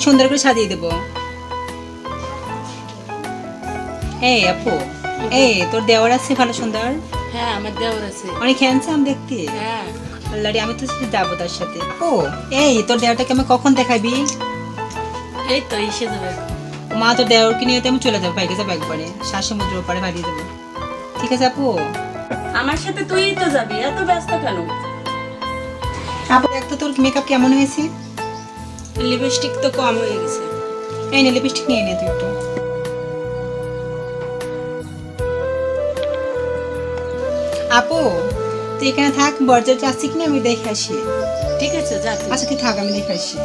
সুন্দর করে সাজিয়ে দেবো। এই আপু, এই তোর দেওয়ার আছে ভালো সুন্দর? হ্যাঁ আমার দেওর আছে। অনেক হ্যান্ডসাম দেখতে। হ্যাঁ আল্লাহরে, আমি তো যাবো তার সাথে। ও এই তোর দেওয়ারটাকে আমি কখন দেখাবি? এই তো এসে যাবে। মা তোর দেওরকে নিয়ে তো আমি চলে যাবো, বাইকে যাবো একবারে, শ্বাস সমুদ্রের ওপারে হারিয়ে দেবো। ঠিক আছে আপু? আমার সাথে তুই তো যাবি, এত ব্যস্ত কেন? আপু দেখ তো তোর মেকআপ কেমন হয়েছে? লিপস্টিক তো কম হয়ে গেছে। এই নে লিপস্টিক নিয়ে নে তুই একটু। আপু তুই এখানে থাক, বরযাত্রী আসছি কিনা আমি দেখে আসি। ঠিক আছে যা তুই। আচ্ছা তুই থাক, আমি দেখে আসি।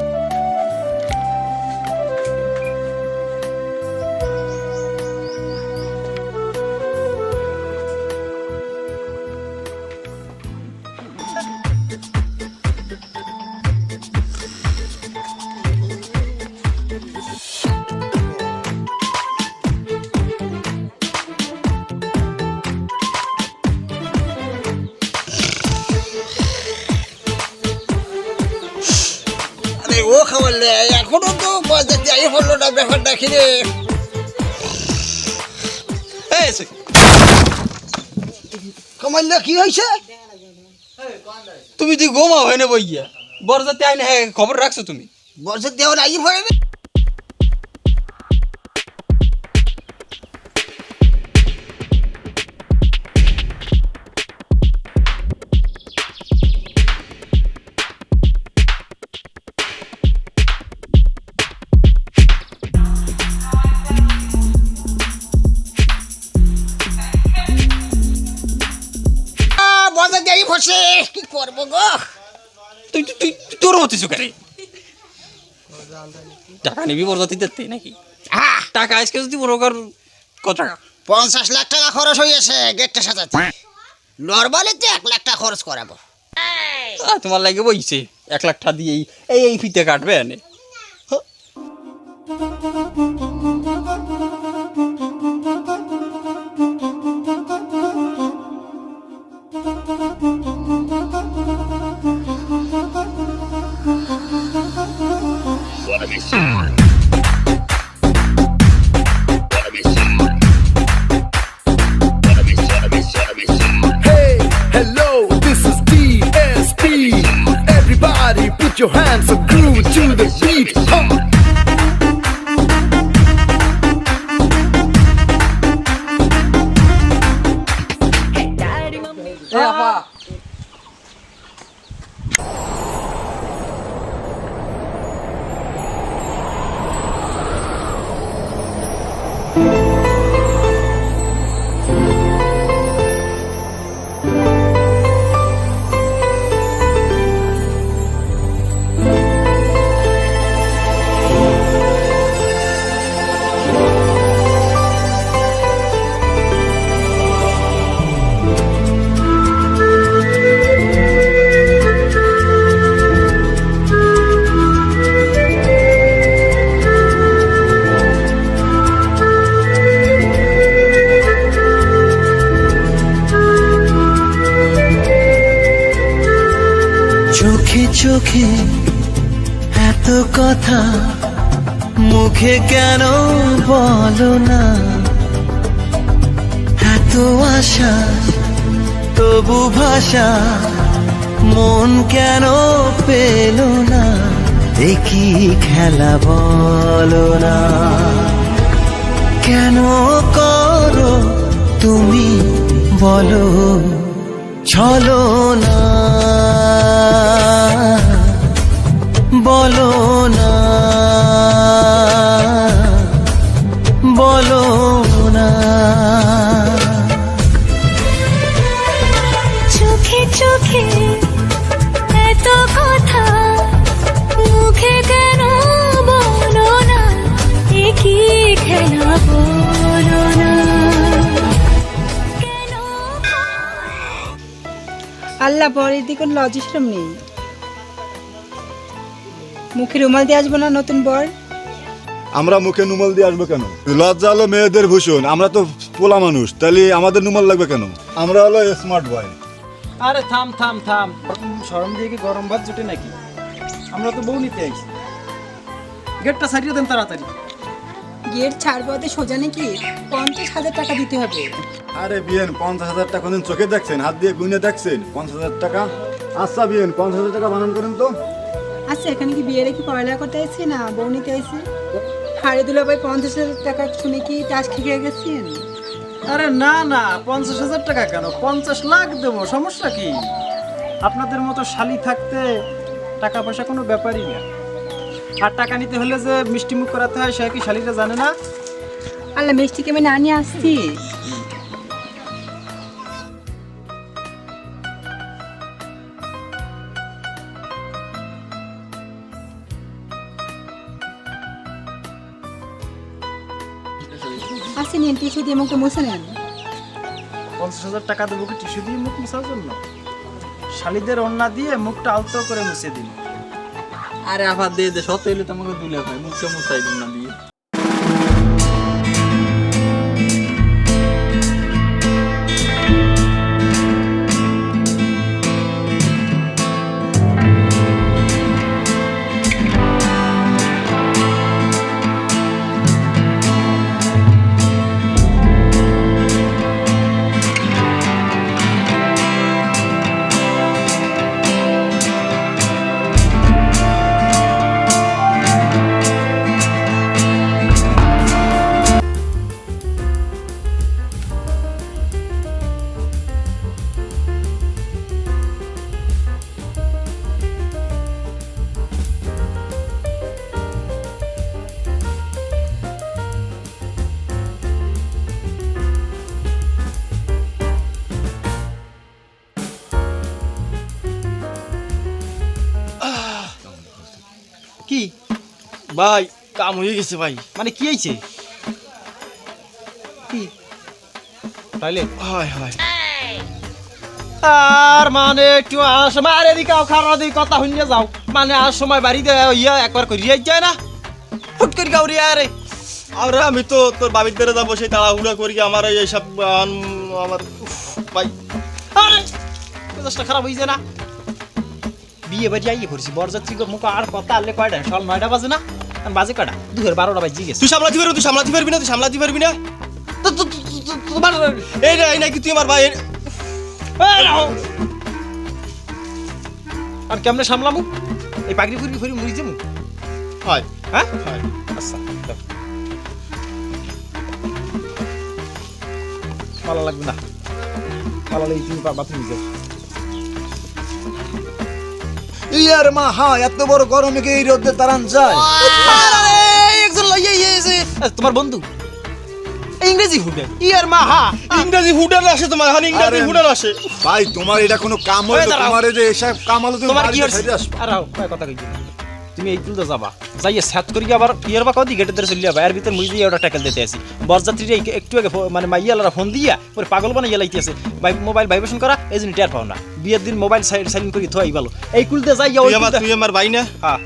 ও খাওয়ালে এখনো তো বাজার যাই হলো না, ব্যাপারটা কি রে? কামাল্লা কি হয়েছে? তুমি তুই ঘুমাও হয় না বইয়া বরযাত্রী আইনে খবর রাখছো তুমি? বর্ষার দেওয়ার আগে পড়ে বর্ষার যাই বসে কি করবো গো? তুই তুই তুই তোর মতো চুকারে টাকা নিবি বরযাত্রীতে নাকি? টাকা আজকে যদি বড় কর কত টাকা? 50 লাখ টাকা খরচ হয়ে গেছে গেটটা সাজাতে। নরমালিতে 1 লাখ টাকা খরচ করাবো। তোমার লাগে বইছে 1 লাখ টাকা দিয়েই এই ফিতে কাটবে এনে। Hey, hello, this is DSP. Everybody put your hands and groove to the beat. চোখে চোখে এত কথা মুখে কেন বলো না, এত আশা তবু ভাষা মন কেন পেল না, দেখি খেলা বলো না, কেন করো তুমি বলো ছলো না, বলো না, বলো না। চোখে চোখে এত কথা মুখে কেন বলো না, কি খেলা বলো না, আল্লাহ পরের দিকে কোনো লজিস্ট্রম নেই। মুখে রুমাল দিয়ে আসবো না নতুন বর? আমরা মুখে নুমাল দিয়ে আসবো কেন? লজ্জা হলো মেয়েদের ভূষণ, আমরা তো পোলা মানুষ, তাহলে আমাদের নুমাল লাগবে কেন? আমরা হলো স্মার্ট বয়। আরে থাম থাম থাম, শরম দিয়ে কি গরম ভাত জুটে নাকি? আমরা তো বউ নিতে আইছি। গেটটা ছাড়িয়ে দেন তাড়াতাড়ি। গেট ছাড়বো ওদের সোজা নাকি? 50,000 টাকা দিতে হবে। আরে বিয়েন 50,000 টাকা কোনদিন চোখে দেখছেন, হাত দিয়ে গুনে দেখছেন 50,000 টাকা? আচ্ছা বিয়েন 50,000 টাকা বানান করেন তো। আচ্ছা এখানে কি বিয়েরে কি পড়ালেখা করতে আসছি না বউ নিতে আসছি? হাড়ে দুলাভাই 50,000 টাকা শুনে কি টাস খেয়ে গেছেন? আরে না না, 50,000 টাকা কেন, 50 লাখ দেবো, সমস্যা কি? আপনাদের মতো শালি থাকতে টাকা পয়সা কোনো ব্যাপারই না। আর টাকা নিতে হলে যে মিষ্টি মুখ করাতে হয় সে কি শালিরা জানে না? আল্লাহ মিষ্টিকে আমি না নিয়ে আসছি। আসি নিন, টিস্যু দিয়ে মুখটা মুছে নেন। 50,000 টাকা দেবো কি টিস্যু দিয়ে মুখ মুছার জন্য? শালিদের ওড়না দিয়ে মুখটা আলতো করে মুছে দিন। আরে আবার দিয়ে দে, সত হইলে তোমাকে দুলে ভাই মুখে মুছাই দিন না দিয়ে। কি ভাই কাম হয়ে গেছে ভাই। মানে কি হয়েছে? কি তাইলে হয় হয় আর মানে একটু সময় আর এদিকে খাওয়া দিকে কথা শুনিয়ে যাও, মানে আর সময় বাড়িতে ইয়া একবার করিয়ে যায় না, ফুট করি গাউরি আরে। আরে আমি তো তোর বাবির বেড়ে যাবো, সেই তাড়াহুড়া করি আমার এইসব আমার ভাই। আরে মেজাজটা খারাপ হয়ে যায় না? বিয়ে বাড়ি আইয়ে করছি, বরযাত্রী মুখ আর কথা আনলে কয়টা? সকাল 9টা বাজে না? আর বাজে কয়টা? 12:30 বাজে গেছে। তুই সামলাতে পারবি না, তুই সামলাতে পারবি না, তুই সামলাতে পারবি না। তোমার এই রে এই নাকি তুই আমার ভাই। আর কেমনে সামলামু? এই পাগড়ি ফুরি ফুরি মুড়ি যাবো? হয় হ্যাঁ হয় আচ্ছা দাও। ভালো লাগবে না, ভালো লাগবে তুমি বাথরুমে যাও। ইয়ার মা হ্যাঁ, এত বড় গরমে কি এই রোদে তারান যায়? একজন তোমার বন্ধু ইংরেজি হুডে ইয়ার মা হা ইংরেজি হুডার আসে তোমার, এখন ইংরেজি হুডার আসে। ভাই তোমার এটা কোনো কাম হইলো? দাঁড়াও। তোমার এই যে এসব কাম হলো তুমি তোমার কি বাড়িতে হচ্ছে? ছেড়ে আসবে। আর কয় কথা কইছি তুমি এই তুলতে যাবা যাইয়ে সাত করি আবার ইয়ার বা কদি গেটে ধরে চলে যাবা, এর ভিতর মুই দিয়ে ওটা ট্যাকেল দিতে আসি। বরযাত্রীরা একটু আগে মানে মাইয়ালারা ফোন দিয়া পরে পাগল বানাইয়া লাইতেছে, মোবাইল ভাইব্রেশন করা এই জন্য টের পাও না। বিয়ের দিন মোবাইল সাইলেন্ট করি থই ভালো। এই কুলতে যাইয়া ওই তুই আমার ভাই না? হ্যাঁ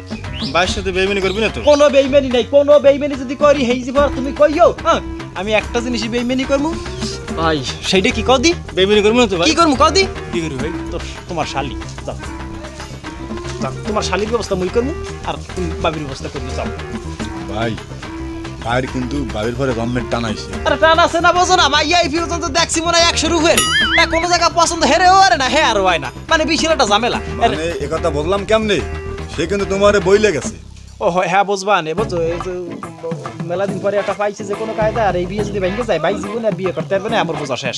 ভাইয়ের সাথে বেইমানি করবি না তো? কোনো বেইমানি নাই, কোনো বেইমানি যদি করি হেই জীবন তুমি কইও। হ্যাঁ আমি একটা জিনিসই বেইমানি করমু ভাই। সেইটা কি কদি? বেইমানি করবি না তো ভাই? কি করমু কদি? কি করবি ভাই? তোমার শালি যাও, তোমার শালির ব্যবস্থা মুই করমু আর তুমি বাবির ব্যবস্থা করবি যাও। ভাই বাইরে কিন্তু বাবির পরে গভর্নমেন্ট টানাইছে। আরে টান আছে না বোঝো না? মাইয়া এই পর্যন্ত দেখছি মনে হয় 100 রুপের কোনো জায়গা পছন্দ হেরেও আরে না, হে আর হয় না, মানে বিশাল একটা ঝামেলা। মানে এ কথা বললাম কেমনে, সে কিন্তু তোমারে বইলে গেছে। ও হ্যাঁ বুঝবা নে, বুঝো এই যে মেলা দিন পরে একটা পাইছে যে কোনো কায়দা, আর এই বিয়ে যদি ভেঙে যায় ভাই জীবনে আর বিয়ে করতে পারবে না, আমার বোঝা শেষ।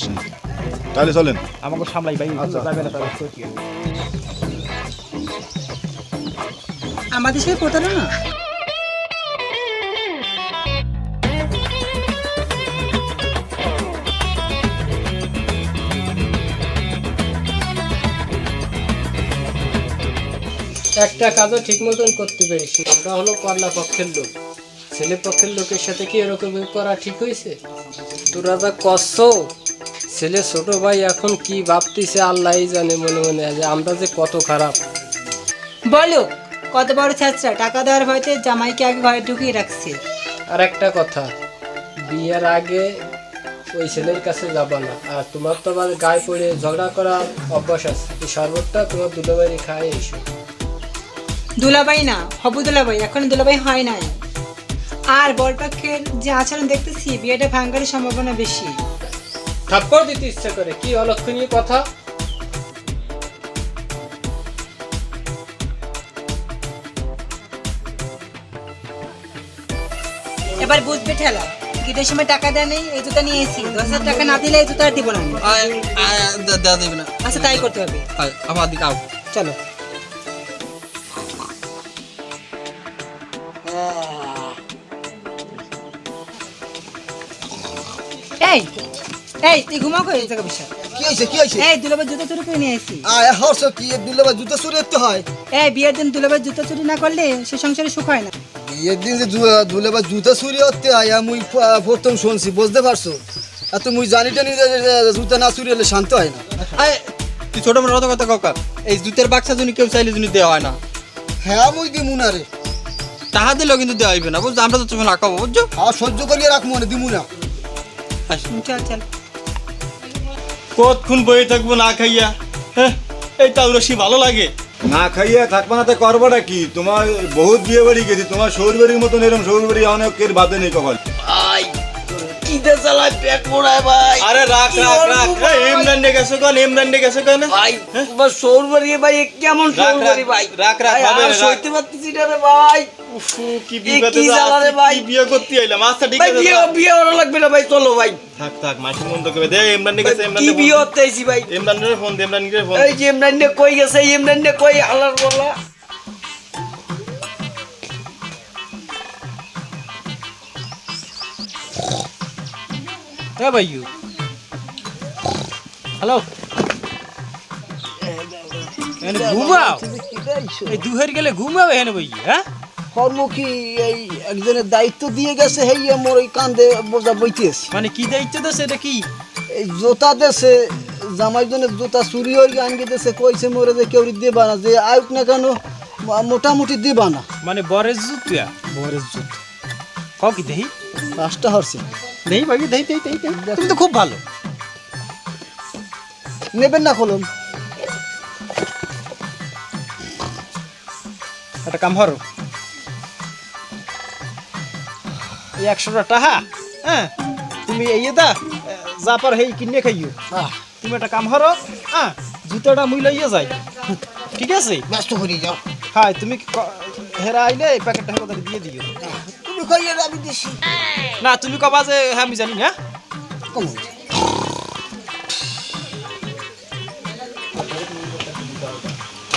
তাহলে চলেন। আমাকে সামলাই ভাই যাবে না তাহলে কি হবে? আমাদের সাথে প্রতারণা। একটা কাজও ঠিক মতন করতে পেরেছি। আমরা হলো কন্যা পক্ষের লোক, ছেলে পক্ষের লোকের সাথে কি এরকম করা ঠিক হয়েছে? তোরা যা কষ্ট, ছেলে ছোট ভাই এখন কি ভাবতেছে আল্লাহই জানে মনে মনে, যে আমরা যে কত খারাপ। বলো কত বড় ছাত্রা, টাকা দেওয়ার ভয়তে জামাইকে আগে ঘরে ঢুকিয়ে রাখছে। আর একটা কথা, বিয়ের আগে ওই ছেলের কাছে যাবা না। আর তোমার তো আবার গায়ে পড়ে ঝগড়া করা অভ্যাস আছে, এই শরবতটা তোমার দুটো বাড়ি খায় এসো। দুলাভাই না হবু দুলাভাই, এখন দুলাভাই হয় নাই। আর বরপক্ষের যে আচরণ দেখতেছি বিয়েটা ভাঙার সম্ভাবনা বেশি। থাপ্পড় দিতে ইচ্ছা করে, কি অলক্ষণীয় কথা। এবার বুঝবে ঠেলা, ঈদের সময় টাকা দেয় নেই, এই জুতা নিয়ে এসেছি, 10,000 টাকা না দিলে এই জুতা আর দিব না আমি। দেওয়া দেবে না। আচ্ছা তাই করতে হবে, আমার দিকে আও। চলো। এই এই তুই ঘুমাও কই এই জায়গা বিষয়? কি হয়েছে কি হয়েছে? এই দুলাভাই জুতো চুরি করে নিয়ে এসেছি। হর্ষ কি দুলাভাই জুতো চুরি করতে হয়? এই বিয়ের দিন দুলাভাই জুতো চুরি না করলে সে সংসারে সুখ হয় না। বিয়ের দিন যে দুলাভাই জুতো চুরি করতে হয় মুই প্রথম শুনছি, বুঝতে পারছো? আর তুই জানি টানি জুতা না চুরি হলে শান্ত হয় না। তুই ছোট মোটো কথা কাকা, এই জুতের বাক্সা যদি কেউ চাইলে যদি দেওয়া হয় না। হ্যাঁ মুই দিমু না রে। টাকা দিলেও কিন্তু দেওয়া হইবে না, বুঝছো? আমরা তো তুমি রাখাবো, বুঝছো? আর সহ্য করিয়ে রাখবো না, দিমু না। চল চল। কতক্ষণ বয়ে থাকবো না খাইয়া? হ্যাঁ, এই তাও রসি ভালো লাগে। না খাইয়া থাকবা না, তো করবাটা কি? তোমার বহুত বিয়ে বাড়ি গেছি, তোমার শহর বাড়ির মতন এরকম শহর বাড়ি অনেকের বাদে নেই কপাল। ভাই কিদে চালায় পেট মোড়ায় ভাই। আরে রাখ রাখ রাখ, এই ইমরান ডে গেছে কোন? ইমরান ডে গেছে কোন? ভাই তোমার শহর বাড়ি ভাই, কেমন শহর বাড়ি ভাই? রাখ রাখ ভাই, হবে আর রাখ। সইতে পারতেছি না রে ভাই। উফ, কি বিপদে কি জ্বালা রে ভাই। কি বিয়ে করতে আইলাম। আচ্ছা ঠিক ভাই আছে, বিয়ে বিয়ে ওরা লাগবে না ভাই, চলো ভাই। থাক থাক, মাসি মন তো কবে দে। ইমরান ডে গেছে, ইমরান কি ডে বিয়ে হতে আইছি ভাই? ইমরান ডে ফোন দে, ইমরান ডে ফোন। এই যে ইমরান নে কই গেছে? ইমরান নে কই? আল্লাহর বলা। হ্যাঁ ভাইয়ু, হ্যালো, ঘুমাও? এই দুহের গেলে ঘুমাও এখানে ভাই? হ্যাঁ, কর্মকি এই একজনের দায়িত্ব দিয়ে গেছে, হেই মোর ওই কান্দে বোঝা বইতেছে। মানে কি দায়িত্ব দেছে এটা কি? এই জুতা দেশে জামাই জনের জুতা চুরি হয়ে আনগে দেশে, কইছে মোরে যে কেউ দিবা না, যে আয়ুক না কেন মোটামুটি দিবা না। মানে বরের জুতিয়া? বরের জুতা কও কি দেহি? 5টা হরছে। দেহি ভাই, দেহি দেহি দেহি দেহি। তুমি তো খুব ভালো। নেবেন না কলম? একটা কাম হরো, এই 100টা টাকা, হ্যাঁ তুমি এই দা যা পার হেই কিনে খাইও। তুমি একটা কাম হরো, হ্যাঁ জুতোটা মুই লইয়া যাই, ঠিক আছে? ব্যস্ত করি যাও। হ্যাঁ তুমি হেরা আইলে এই প্যাকেটটা কথা দিয়ে দিও। তুমি কইলে আমি দিছি না, তুমি কবা যে হ্যাঁ আমি জানি না। কম।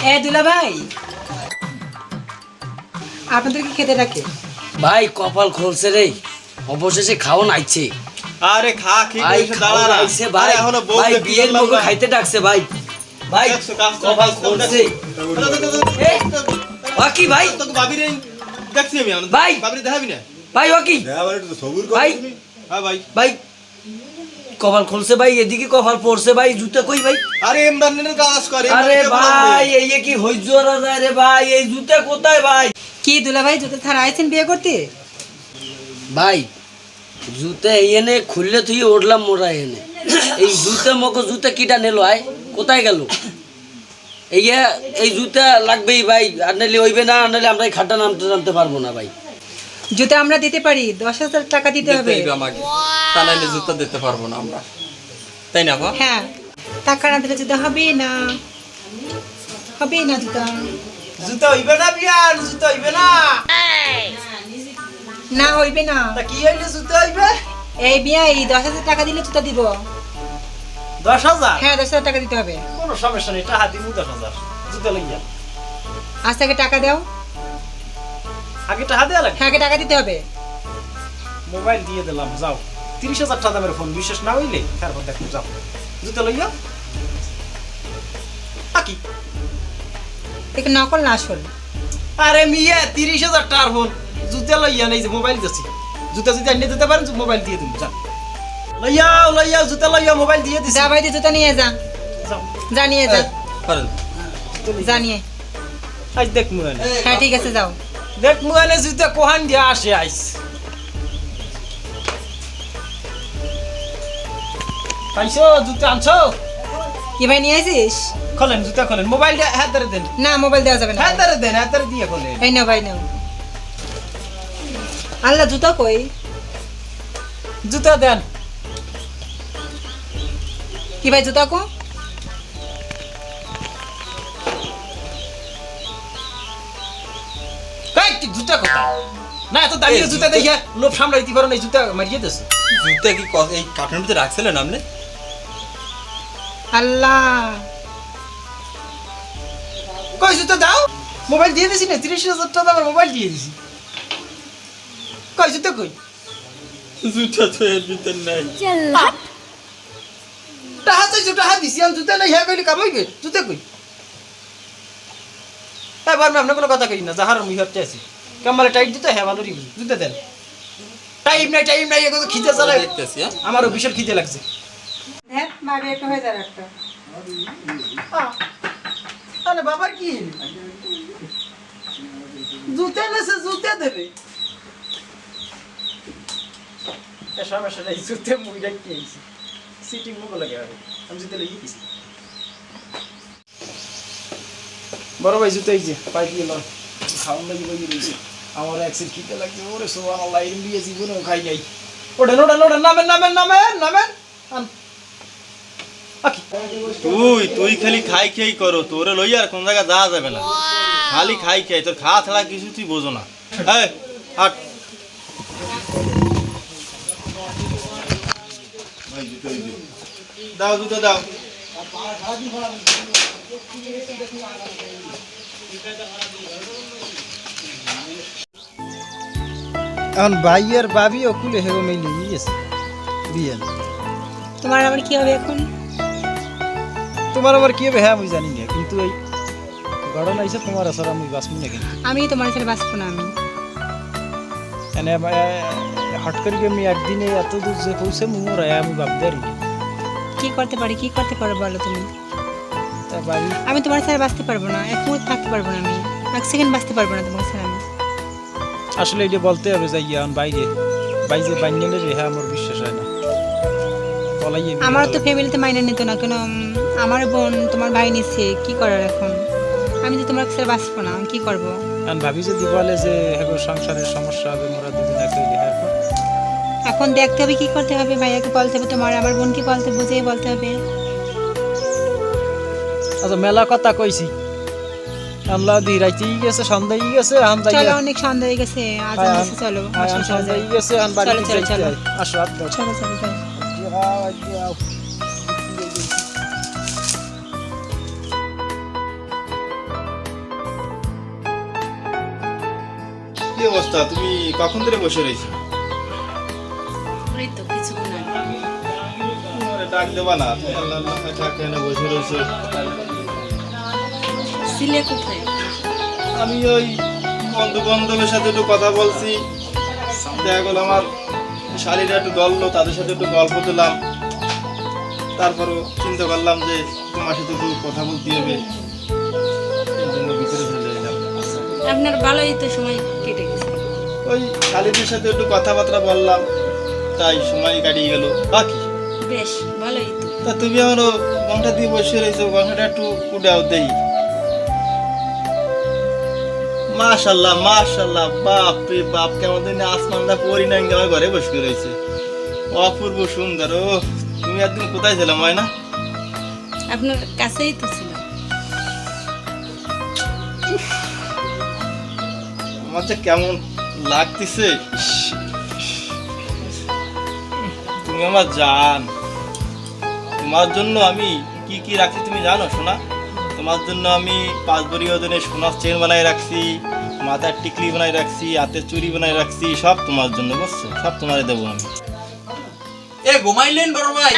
এ দুলাভাই, আপনাদের কি খেতে ডাকে? ভাই কপাল খুলছে রে, অবশেষে খাওন আইছে। আরে খা, কি ভাই কইছ? দাঁড়া খাওন না। আইছে ভাই। আরে এখনো বউ ভাই দেখতে বিয়ের পারলাম মুখে না। খাইতে ডাকছে ভাই। ভাই দেখছো, কাজ তো, কপাল কাজ তো, খুলছে। এই, বাকি ভাই, তোকে ভাবিরে দেখছি আমি। ভাই। ভাবিরে দেখাবি না? ভাই বাকি সবুর ভাই, হ্যাঁ ভাই। ভাই কপাল খুলছে ভাই, এদিকে কপাল পড়ছে ভাই। জুতা কই ভাই? আরে ইমরানের কাজ করে। আরে ভাই এই কি হইজ যায় রে ভাই, এই জুতা কোথায় ভাই? কি দুলাভাই জুতো ছাড়া আইছেন বিয়ে করতে? ভাই জুতা এনে খুললে তুই উঠলাম মোরা এনে, এই জুতা মকো জুতা কিটা নেলো আয়, কোথায় গেল? এই জুতা লাগবেই ভাই, আর নাহলে হইবে না, আর নাহলে আমরা এই খাটটা নামতে পারবো না ভাই। জুতো আমরা দিতে পারি, 10,000 টাকা দিতে হবে। আমাকে তা নাইলে জুতা দিতে পারবো না আমরা, তাই না? হ্যাঁ, টাকা না দিলে জুতো হবে না, হবে না জুতো। জুতো হইবে না বিয়ার? জুতো হইবে না? না হইবে না। তা কি হইলে জুতো হইবে? এই বিয়ে এই 10,000 টাকা দিলে জুতো দিব। 10,000? হ্যাঁ 10,000 টাকা দিতে হবে। কোনো সমস্যা নেই, টাকা দিমু 10,000 জুতো লইয়া। আজ থেকে টাকা দাও। আগে টাকা দেয়া লাগে? হ্যাঁ আগে টাকা দিতে হবে। মোবাইল দিয়ে দিলাম, যাও। 30,000 টাকা দামের ফোন, বিশ্বাস না হইলে তারপর দেখো, যাও জুতো লইয়া। কি দেখে নকল না আসল? আরে মিয়া 30,000 টাকার ফোন, জুতো লইয়া নেই যে মোবাইল দিছি। জুতো যদি আনিয়ে দিতে পারেন মোবাইল দিয়ে দিন, যা লইয়াও লইয়াও জুতো লইয়া মোবাইল দিয়ে দিছি। যা ভাই জুতো নিয়ে যা, যাও যা নিয়ে যা, পারেন যা নিয়ে। আজ দেখ মুয়ানে, হ্যাঁ ঠিক আছে যাও। দেখ মুয়ানে জুতো কোহান দিয়া আসে আইস। পাইছো জুতো আনছো? কি ভাই নিয়ে আসিস? খোলেন জুতো খোলেন, মোবাইলটা হাত ধরে দেন। না মোবাইল দেওয়া যাবে না। হাত ধরে দেন, হাত ধরে দিয়ে খোলেন। এই নাও ভাই নাও। আল্লাহ জুতা কই? জুতা দেন। কি ভাই জুতা কো? কাই কি জুতা কথা? না এত দামি জুতা দেখে লোভ সামলাইতে পারো না, এই জুতা মারিয়ে দিছে। জুতা কি এই কার্টুনের ভিতরে রাখছিলেন আপনি? আল্লাহ কই জুতা দাও? মোবাইল দিয়ে দিছি না, 30,000 টাকা দামের মোবাইল দিয়ে দিছি। কই জুতা কই? জুতা তো এর ভিতর নাই। টাহা তো জুতা হাত দিছি, আমি জুতা নাই হ্যাঁ কইলে কামাইবে। জুতা কই? এবার আমি কোনো কথা কই না, যাহার মুই হচ্ছে আছি। কামালে টাইট দিতে হ্যাঁ ভালো রিবি। জুতা দেন। টাইম নাই এগো খিদে চালায়। দেখতেছি হ্যাঁ। আমারও বিশাল খিদে লাগছে। হ্যাঁ মারি একটা হয়ে যাবে একটা। আরে বাবার কি? জুতা নেছে জুতা দেবে। এ সমস্যা নাই, জুতা মুই রাখি আইছি। সিটিং মুগো লাগে আরে। আমি জুতা লই গেছি। বড় ভাই জুতা এই যে পাই দিয়ে লও। খাওন লাগি বই রইছে। আমার এক্সের খিদে লাগছে, ওরে সুবহানাল্লাহ, এর দিয়ে জীবনেও খাই নাই। ওঠেন নামেন। তুই খালি খাই খেই করো, তোরে লই আর কোন জায়গা যাওয়া যাবে না। খালি খাই খেই, তোর খাওয়া ছাড়া কিছু তুই বোঝো না। এই হাট। দাও জুতো দাও। এখন ভাইয়ের বাবি ওকুলে হেগো মিলি গেছে বিয়ে। তোমার আবার কি হবে এখন? তোমার আবার কি হবে হ্যাঁ আমি জানি না, কিন্তু এই ঘটনা হয়েছে তোমার আসলে আমি বাঁচবো না কিন্তু। আমি তোমার সাথে বাঁচবো না। আমি এনে হট করে আমি একদিনে এত দূর যে পৌঁছে মোর আমি ভাবতে পারি কি করতে পারো বলো তুমি? তা বাড়ি আমি তোমার সাথে বাঁচতে পারবো না, এক মুহূর্ত থাকতে পারবো না, আমি এক সেকেন্ড বাঁচতে পারবো না তোমার সাথে। আমি আসলে এটা বলতে হবে যাই এখন বাইরে বাইরে বাইরে নেবে হ্যাঁ আমার বিশ্বাস হয় না। আমার তো ফ্যামিলিতে মাইনে নিত না কেন? আমার বোন তোমার ভাই নিচ্ছে, কি করার এখন? আমি তো তোমার সাথে বাঁচবো না, আমি কি করবো? এখন ভাবি যদি বলে যে হ্যাঁ সংসারের সমস্যা হবে, মোরা দুদিন একই হ্যাঁ এখন দেখতে হবে কি করতে হবে, ভাইয়াকে বলতে হবে, তোমার আমার বোনকে বলতে বুঝিয়ে বলতে হবে। আচ্ছা মেলা কথা কইছি, আমরা দি রাইতেই গেছে, সন্ধ্যায় গেছে, আন যাই চলো অনেক সন্ধ্যা হয়ে গেছে, আজান দিছে, চলো সন্ধ্যায় গেছে, আন বাড়ি চলো আসো রাত দাও। চলো কি অবস্থা? তুমি কখন ধরে বসে রয়েছো? এই তো কিছুক্ষণ আগে। আরে ডাক দেবা না? তুমি আল্লাহ কেন বসে রয়েছো? সিলে কোথায়? আমি ওই বন্ধু বান্ধবের সাথে একটু কথা বলছি, দেখা গেল আমার শালীরা একটু দললো, তাদের সাথে একটু গল্প দিলাম। তারপরও চিন্তা করলাম যে তোমার সাথে একটু কথা বলতে হবে, এই জন্য ভিতরে চলে এলাম। আপনার ভালোই তো সময় কেটে গেছে। ওই শালীদের সাথে একটু কথাবার্তা বললাম, তাই সময় কাটিয়ে গেল। বাকি বেশ ভালোই তো। তা তুমি আমারও গংটা দিয়ে বসে রয়েছো, গংটাটা একটু উড়াও দেই। মাশাআল্লাহ মাশাআল্লাহ, বাপ রে বাপ, কেমন দিনে আসমানটা পরি না আমার ঘরে বসে রয়েছে, অপূর্ব সুন্দর। ও তুমি একদিন কোথায় ছিলাম ময়না? আপনার কাছেই তো ছিল। আমার যে কেমন লাগতেছে, তুমি আমার জান। তোমার জন্য আমি কি কি রাখছি তুমি জানো শোনা? তোমার জন্য আমি 5 ভরি ওজনের সোনার চেন বানাই রাখছি, মাথার টিকলি বানাই রাখছি, হাতের চুড়ি বানাই রাখছি, সব তোমার জন্য, বুঝছো? সব তোমারে দেবো আমি। এ ঘুমাইলেন বড় ভাই?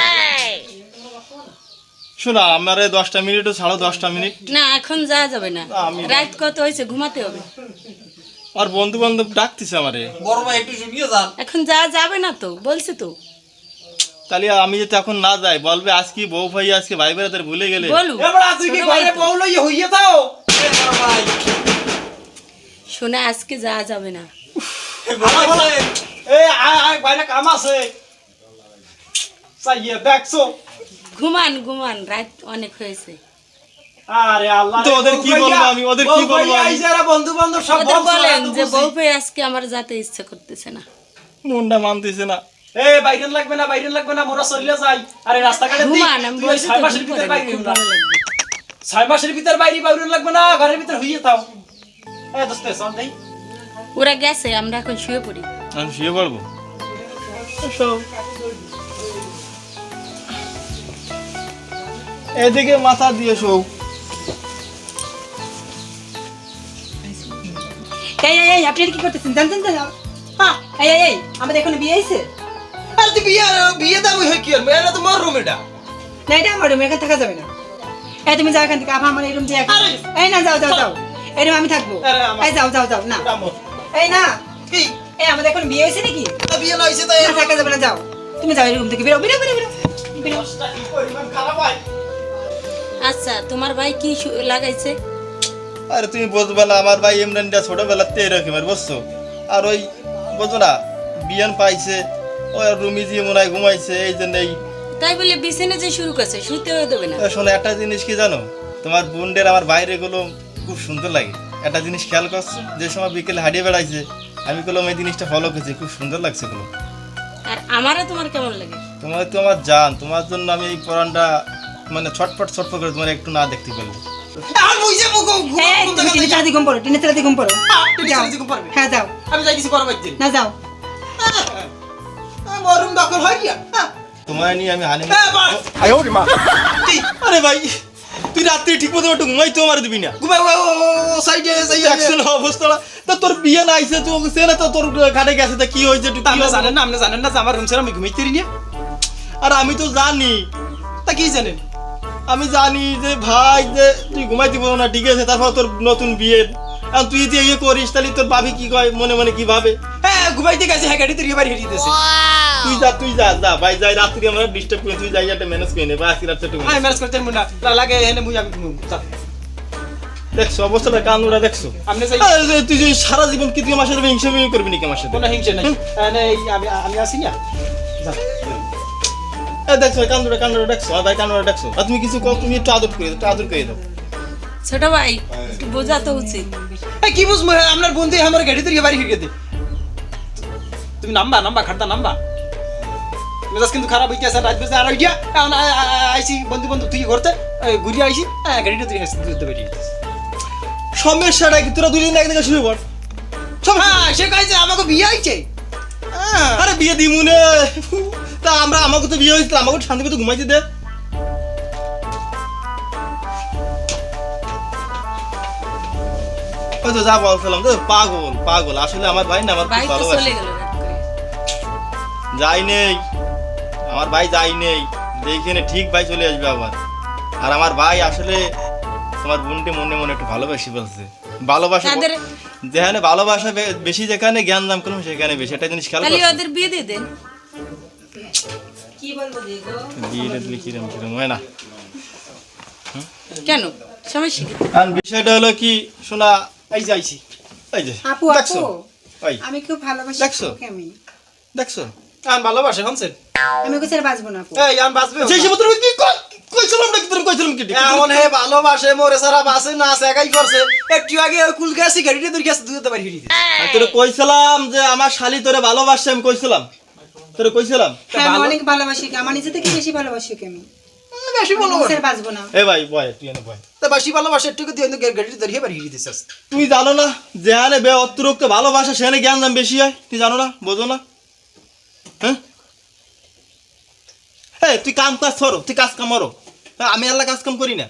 শোনা, আমার 10টা মিনিটও ছাড়ো, 10টা মিনিট। না এখন যাওয়া যাবে না, আমি- রাত কত হয়েছে, ঘুমাতে হবে। আর বন্ধু বান্ধব ডাকতেছে আমারে। বড় ভাই একটু শুনিয়ে যান। এখন যাওয়া যাবে না তো, বলছি তো। তাহলে আমি যদি এখন না যাই, বলবে আজকে বউ ভাই আজকে ভাই বেড়াদের ভুলে গেলে। বলু এবার আজকে কি ঘরে বউ লইয়া হইয়া যাও? এ বড় ভাই শোনা, আজকে যাওয়া যাবে না। এই আয় বাইরে কাম আছে, চাইয়ে দেখছো? ঘুমান রাত অনেক হয়েছে। আরে আল্লাহ তো ওদের কি বলবো আমি, ওদের কি বলবো আমি? বন্ধু বান্ধব সব ওদের বলেন যে বউ পেয়ে আজকে আমার যেতে ইচ্ছা করতেছে না। মনটা মানতেছে না। এ বাইরেন লাগবে না মোরা চলে যাই। আরে রাস্তাঘাটে ঘুমান, আমি বলছি তো 6 মাসের ভিতর বাইরে খুব ভালো লাগবে। 6 মাসের ভিতর বাইরে লাগবে না, ঘরের ভিতর হইয়ে থাও। এ দোস্ত সব দেই। ওরা গেছে, আমরা এখন শুয়ে পড়ি। আমি শুয়ে পড়বো। সব এদিকে মাথা দিয়ে শোও। এই আপনি এটা কি করতেছেন জানতেন তো? হ্যাঁ এই আমাদের এখন বিয়ে হয়েছে আরে তুই বিয়ে দাও হই কি আর মেয়েরা তো মোর রুম এটা। না এটা আমার রুম, এখানে থাকা যাবে না। এই তুমি যাও এখান থেকে, আপা আমার এই রুম দিয়ে এই না যাও এই রুম আমি থাকবো। এই যাও না এই না কি এই আমাদের এখন বিয়ে হয়েছে নাকি? বিয়ে না হইছে তাই না, থাকা যাবে না, যাও তুমি যাও এই রুম থেকে, বেরো। অবস্থা কি পরিমাণ খারাপ হয়। আচ্ছা, তোমার ভাই কি লাগাইছে? আরে তুমি বুঝবে না, আমার ভাই ইমরানটা ছোটবেলাতে এরকম আর বুঝছো। আর ওই বুঝো না বিয়ান পাইছে, ওই রুমি দিয়ে মনে হয় ঘুমাইছে, এই জন্য এই তাই বলে বিছানে যে শুরু করছে, শুতেও দেবে না। শোনো একটা জিনিস কি জানো, তোমার বোনদের আমার বাইরে গুলো খুব সুন্দর লাগে। একটা জিনিস খেয়াল করছো, যে সময় বিকেলে হারিয়ে বেড়াইছে আমি বললাম এই জিনিসটা ফলো করছি, খুব সুন্দর লাগছে গুলো। আর আমারও তোমার কেমন লাগে? তোমার তো আমার জান, তোমার জন্য আমি এই পরানটা মানে ছটফট করে তোমার একটু না দেখতে পেলাম। আর বুঝে মুকো টিনে চালাতে ঘুম পড়ো, হ্যাঁ যাও। আমি যাই কিছু করব একদিন। না যাও। মোর রুম দখল হয় কি? তোমার নিয়ে আমি হানি আরে ভাই তুই রাত্রি ঠিক মতো একটু ঘুমাইতে মার দিবি না? ঘুমাই ও সাইডে অ্যাকশন অবস্থা তা তোর বিয়ে না আইছে, তো সেনা তো তোর ঘাটে গেছে, তা কি হয়েছে একটু আপনি জানেন না যে আমার রুম ছেড়ে আমি ঘুমাইতে পারি না? আর আমি তো জানি, তা কি জানেন? আমি জানি যে ভাই যে তুই ঘুমাইতে পারো না, ঠিক আছে, তারপর তোর নতুন বিয়ে, আর তুই যে ইয়ে করিস তাহলে তোর ভাবি কি কয় মনে কি ভাবে? হ্যাঁ ঘুমাইতে গেছে, হ্যাঁ গাড়িতে রিবার হেরিয়ে দিতেছে। তুই যা ভাই, যাই রাত্রি আমরা ডিস্টার্ব করে, তুই যাই একটা ম্যানেজ করে নে, বা আজকে রাত্রে আমি ম্যানেজ করতে পারবো না, লাগে এনে মুই আমি দেখছো অবস্থাটা, কানুরা দেখছো। আপনি যাই তুই যে সারা জীবন কি তুই আমার সাথে হিংসা করবি নাকি আমার সাথে? কোনো হিংসা নাই, আমি আসি না। দেখছো কান্দুরা দেখছো, আর ভাই কানুরা দেখছো, আর তুমি কিছু কম, তুমি একটু আদর করে দাও। ছোট ভাই একটু বোঝা তো উচিত। কি বুঝবো, আপনার বন্ধু আমার গাড়িতে রিবার হেরিয়ে দে। তুমি নাম্বা খাটটা নাম্বা, মেজাজ কিন্তু খারাপ হইতে আছে। রাত বেজে আর ওইটা আইসি বন্ধু তুই করতে ঘুরিয়ে আইসি, গাড়িটা তুই দিতে পারি। সমস্যাটা কি, তোরা দুদিন একদিকে শুয়ে পড়। সে কাইছে আমাকে বিয়ে আইছে। আরে বিয়ে দিমুনে, তা আমাকে তো বিয়ে হয়েছিল, আমাকে শান্তি মতো ঘুমাইতে দে। ওই তো যা বলছিলাম তো, পাগল আসলে আমার ভাই না, আমার খুব ভাই তো ভালোবাসে। চলে গেল রাত করে। যাই নেই, আমার ভাই যাই নেই, দেখে ঠিক ভাই চলে আসবে আবার। আর আমার ভাই আসলে তোমার বোনকে মনে একটু ভালোবাসি বলছে। ভালোবাসা যেখানে ভালোবাসা বেশি, যেখানে জ্ঞান দাম করলাম সেখানে বেশি, একটা জিনিস খেয়াল তাহলে করছো? ওদের বিয়ে দিয়ে দেন। কি বলবো দিগো? বিয়েটা দিলে কিরম হয় না। কেন সমস্যা কি? আর বিষয়টা হলো কি শোনা, এই যে আইছি, এই যে আপু দেখছো ওই আমি খুব ভালোবাসি দেখছো? ওকে, আমি দেখছো ভালোবাসে হনছেন। আমি ওকে ছেড়ে বাঁচবো না আপু। এই আমি বাঁচবে সেই সময় তুমি কি কইছিলাম নাকি, তোর কইছিলাম কি? এমন হে ভালোবাসে, মোরে সারা বাসে না আছে, একাই করছে। একটু আগে কুল গেছি, গাড়িটা ধরে গেছে, দুধ বাড়ি হেরিয়ে দিছে। আর তোরে কইছিলাম যে আমার শালি তোরে ভালোবাসে, আমি কইছিলাম তোরে কইছিলাম। হ্যাঁ আমি অনেক ভালোবাসি ওকে, আমার নিজে থেকে বেশি ভালোবাসি ওকে আমি। বেশি আমি ওকে ছেড়ে বাঁচবো না। এ ভাই বয়, তুই এনে বয়। তা বেশি ভালোবাসে একটু দিয়ে গাড়িটা ধরে বাড়ি হেরিয়ে দিছে। তুই জানো না যেখানে অতিরিক্ত ভালোবাসা সেখানে জ্ঞান দাম বেশি হয়, তুই জানো না, বোঝো না? হ্যাঁ তুই কাজ করো, তুই কাজ কামারো, আমি আল্লাহ কাজ কাম করি না,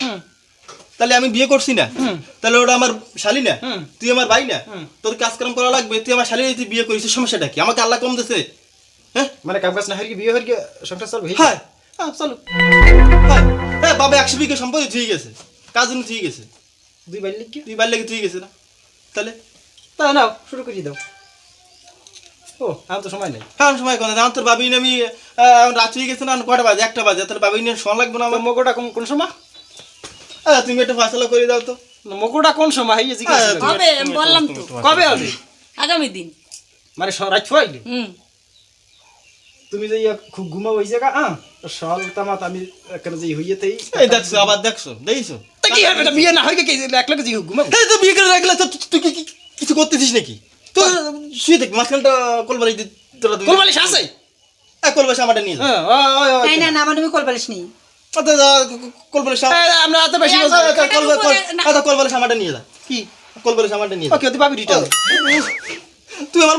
তাহলে আমি বিয়ে করছি না, তাহলে ওটা আমার শালি না, তুই আমার ভাই না, তোর কাজ কাম করা লাগবে, তুই আমার শালি তুই বিয়ে করিস, সমস্যাটা কি? আমাকে আল্লাহ কম দিছে? হ্যাঁ মানে কাম কাজ না হারিয়ে বিয়ে হয়ে সংসার চলবে? হ্যাঁ চলো। হ্যাঁ বাবা 100 বিঘা সম্পত্তি ঠিক আছে, কাজ ঠিক আছে, দুই বাইর লিখি, তুই বাইর লেগে ঠিক আছে না, তাহলে তা নাও শুরু করে দাও। ও আমার তো সময় নেই। হ্যাঁ সময় কোন আমার তোর বাবি আমি রাত্রি হয়ে গেছে না, কটা বাজে? 1টা বাজে, তাহলে বাবি নিয়ে শোন লাগবে না আমার? মগোটা কোন সময়? তুমি একটা ফয়সালা করে দাও তো। মগোটা কোন সময়? হবে বললাম তো। কবে হবে? আগামী দিন। মানে রাত হইলে তুমি যে খুব ঘুমাবো ওই জায়গা, সকাল তামাত আমি এখানে যে হইয়েতেই। এই দেখছো আবার দেখছো, দেখছো কি হবে এটা বিয়ে না হয় কি এক লাখ জি ঘুমাবো এই তো বিয়ে করে রাখলে তো তুই কিছু করতেছিস নাকি তো শুয়ে দেখ মাঝখানটা কোলবালিশ তোরা কোলবালিশ আছে কোলবালিশ আমারটা নিয়ে যা না না আমার তুমি কোলবালিশ নেই কোলবালিশ আমরা তো বেশি কোলবালিশ আমারটা নিয়ে যা কি কোলবালিশ আমারটা নিয়ে যা ওকে তুই পাবি রিটার্ন তুই আমার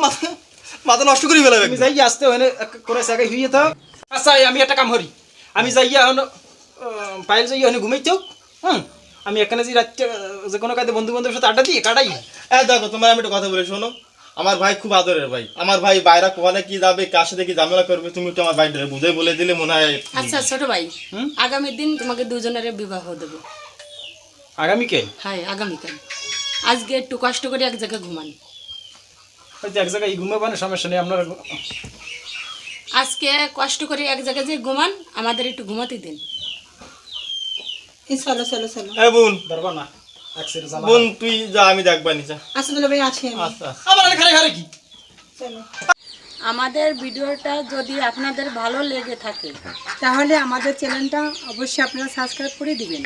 মাথা নষ্ট করে ফেলাবে আমি যাই আসতে হইনে করে সাগে হইয়ে তো আচ্ছা আমি একটা কাম করি আমি যাইয়া হন পাইল যাইয়া হন ঘুমাইতে আমি এখানে যে রাত যে কোনো কাজে বন্ধু বান্ধবের সাথে আড্ডা দিয়ে কাটাই দেখো তোমার আমি একটা কথা বলে শোনো আমার ভাই খুব আদরের ভাই আমার ভাই বাইরে কোয়ালে কি যাবে কার সাথে কি ঝামেলা করবে তুমি একটু আমার ভাইটারে বুঝাই বলে দিলে মনে হয় আচ্ছা ছোট ভাই আগামী দিন তোমাকে দুজনের বিবাহ দেবো আগামীকে হ্যাঁ আগামীকাল আজকে একটু কষ্ট করে এক জায়গায় ঘুমান হয়তো এক জায়গায় ঘুমাবো না সমস্যা নেই আপনার আজকে কষ্ট করে এক জায়গায় যে ঘুমান আমাদের একটু ঘুমাতে দিন চলো চলো চলো বোন ধরবা না বোন তুই যা আমি দেখবানি যা আচ্ছা দুলা ভাই আছি আমি। আচ্ছা আবার খারে খারে কি চলো আমাদের ভিডিওটা যদি আপনাদের ভালো লেগে থাকে তাহলে আমাদের চ্যানেলটা অবশ্যই আপনারা সাবস্ক্রাইব করে দিবেন